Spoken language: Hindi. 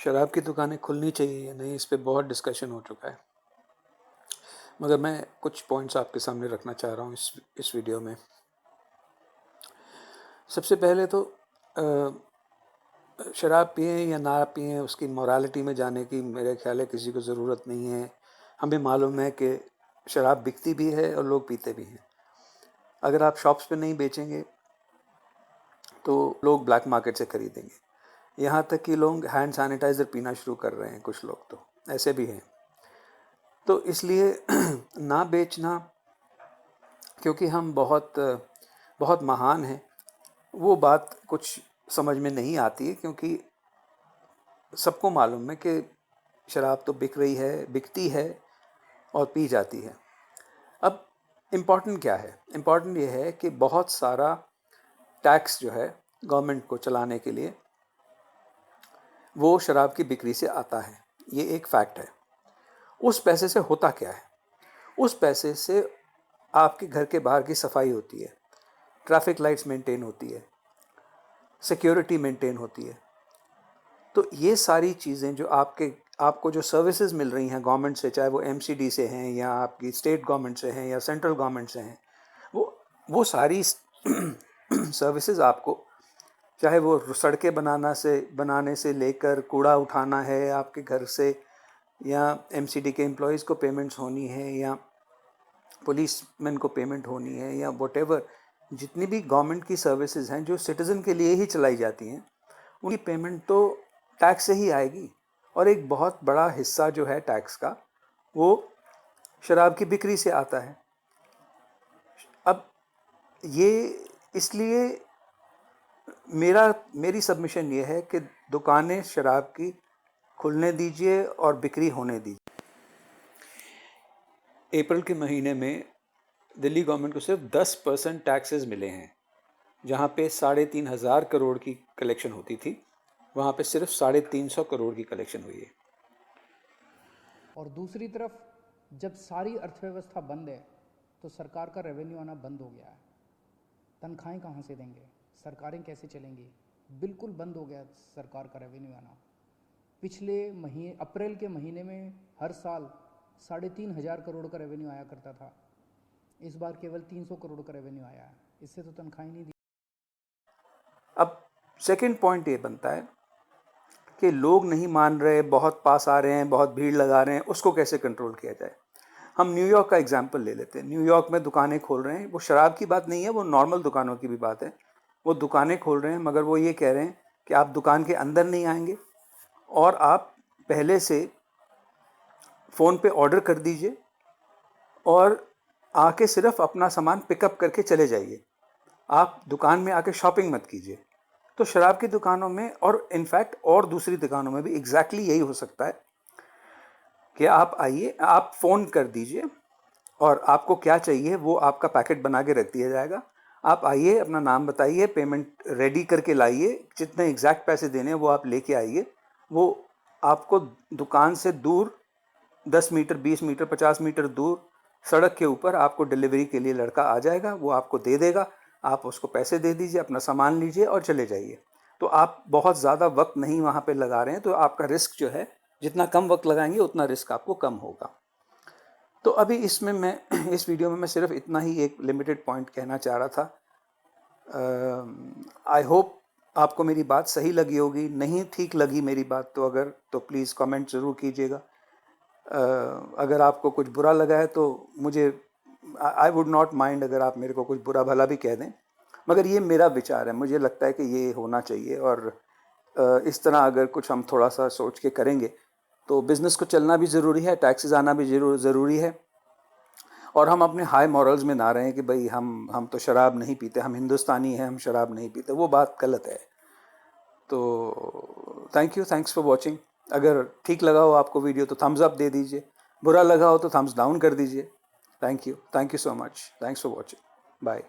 शराब की दुकानें खुलनी चाहिए या नहीं, इस पे बहुत डिस्कशन हो चुका है, मगर मैं कुछ पॉइंट्स आपके सामने रखना चाह रहा हूँ इस वीडियो में। सबसे पहले तो शराब पिएँ या ना पिएँ उसकी मोरालिटी में जाने की मेरे ख़्याल है किसी को ज़रूरत नहीं है। हमें मालूम है कि शराब बिकती भी है और लोग पीते भी हैं। अगर आप शॉप्स पे नहीं बेचेंगे तो लोग ब्लैक मार्केट से खरीदेंगे। यहाँ तक कि लोग हैंड सैनिटाइज़र पीना शुरू कर रहे हैं, कुछ लोग तो ऐसे भी हैं। तो इसलिए ना बेचना, क्योंकि हम बहुत महान हैं, वो बात कुछ समझ में नहीं आती है, क्योंकि सबको मालूम है कि शराब तो बिकती है और पी जाती है। अब इम्पॉर्टेंट क्या है? इम्पॉर्टेंट ये है कि बहुत सारा टैक्स जो है गवर्नमेंट को चलाने के लिए वो शराब की बिक्री से आता है। ये एक फैक्ट है। उस पैसे से होता क्या है? उस पैसे से आपके घर के बाहर की सफाई होती है, ट्रैफिक लाइट्स मेंटेन होती है, सिक्योरिटी मेंटेन होती है। तो ये सारी चीज़ें जो आपको जो सर्विसेज मिल रही हैं गवर्नमेंट से, चाहे वो एमसीडी से हैं या आपकी स्टेट गवर्नमेंट से हैं या सेंट्रल गवर्नमेंट से हैं, वो सारी सर्विसेज आपको, चाहे वो सड़कें बनाने से लेकर कूड़ा उठाना है आपके घर से, या एमसीडी के एम्प्लॉयज़ को पेमेंट्स होनी है, या पुलिसमैन को पेमेंट होनी है, या व्हाटएवर, जितनी भी गवर्नमेंट की सर्विसेज हैं जो सिटीज़न के लिए ही चलाई जाती हैं, उनकी पेमेंट तो टैक्स से ही आएगी। और एक बहुत बड़ा हिस्सा जो है टैक्स का, वो शराब की बिक्री से आता है। अब ये इसलिए मेरी सबमिशन ये है कि दुकानें शराब की खुलने दीजिए और बिक्री होने दीजिए। अप्रैल के महीने में दिल्ली गवर्नमेंट को सिर्फ 10% टैक्सेस मिले हैं। जहाँ पे 3,500 करोड़ की कलेक्शन होती थी, वहाँ पे सिर्फ 350 करोड़ की कलेक्शन हुई है। और दूसरी तरफ जब सारी अर्थव्यवस्था बंद है तो सरकार का रेवेन्यू आना बंद हो गया है। तनख्वाहें कहाँ से देंगे? सरकारें कैसे चलेंगी? बिल्कुल बंद हो गया सरकार का रेवेन्यू आना। पिछले महीने अप्रैल के महीने में हर साल 3,500 करोड़ का रेवेन्यू आया करता था। इस बार केवल 300 करोड़ का रेवेन्यू आया है। इससे तो तनख्वाहें नहीं दी। अब सेकंड पॉइंट ये बनता है कि लोग नहीं मान रहे, बहुत पास आ रहे हैं, बहुत भीड़ लगा रहे हैं, उसको कैसे कंट्रोल किया जाए। हम न्यूयॉर्क का एग्जाम्पल ले लेते हैं। न्यूयॉर्क में दुकानें खोल रहे हैं, वो शराब की बात नहीं है, वो नॉर्मल दुकानों की भी बात है। वो दुकानें खोल रहे हैं, मगर वो ये कह रहे हैं कि आप दुकान के अंदर नहीं आएंगे और आप पहले से फ़ोन पे ऑर्डर कर दीजिए और आके सिर्फ अपना सामान पिकअप करके चले जाइए। आप दुकान में आके शॉपिंग मत कीजिए। तो शराब की दुकानों में, और इनफैक्ट और दूसरी दुकानों में भी एग्जैक्टली यही हो सकता है कि आप आइए, आप फ़ोन कर दीजिए और आपको क्या चाहिए वो आपका पैकेट बना के रख दिया जाएगा। आप आइए, अपना नाम बताइए, पेमेंट रेडी करके लाइए, जितने एग्जैक्ट पैसे देने हैं वो आप लेके आइए। वो आपको दुकान से दूर 10 मीटर, 20 मीटर, 50 मीटर दूर सड़क के ऊपर आपको डिलीवरी के लिए लड़का आ जाएगा, वो आपको दे देगा। आप उसको पैसे दे दीजिए, अपना सामान लीजिए और चले जाइए। तो आप बहुत ज़्यादा वक्त नहीं वहाँ पे लगा रहे हैं, तो आपका रिस्क जो है, जितना कम वक्त लगाएंगे उतना रिस्क आपको कम होगा। तो अभी इसमें मैं इस वीडियो में मैं सिर्फ इतना ही एक लिमिटेड पॉइंट कहना चाह रहा था। आई होप आपको मेरी बात सही लगी होगी। नहीं ठीक लगी मेरी बात तो प्लीज़ कमेंट ज़रूर कीजिएगा। अगर आपको कुछ बुरा लगा है तो मुझे, आई वुड नॉट माइंड अगर आप मेरे को कुछ बुरा भला भी कह दें, मगर ये मेरा विचार है। मुझे लगता है कि ये होना चाहिए, और इस तरह अगर कुछ हम थोड़ा सा सोच के करेंगे तो बिज़नेस को चलना भी ज़रूरी है, टैक्सेस आना भी ज़रूरी है, और हम अपने हाई मॉरल्स में ना रहें कि भाई हम तो शराब नहीं पीते, हम हिंदुस्तानी हैं, हम शराब नहीं पीते। वो बात गलत है। तो थैंक्स फॉर वॉचिंग। अगर ठीक लगा हो आपको वीडियो तो थम्स अप दे दीजिए, बुरा लगा हो तो थम्स डाउन कर दीजिए। Thank you so much. Thanks for watching. Bye.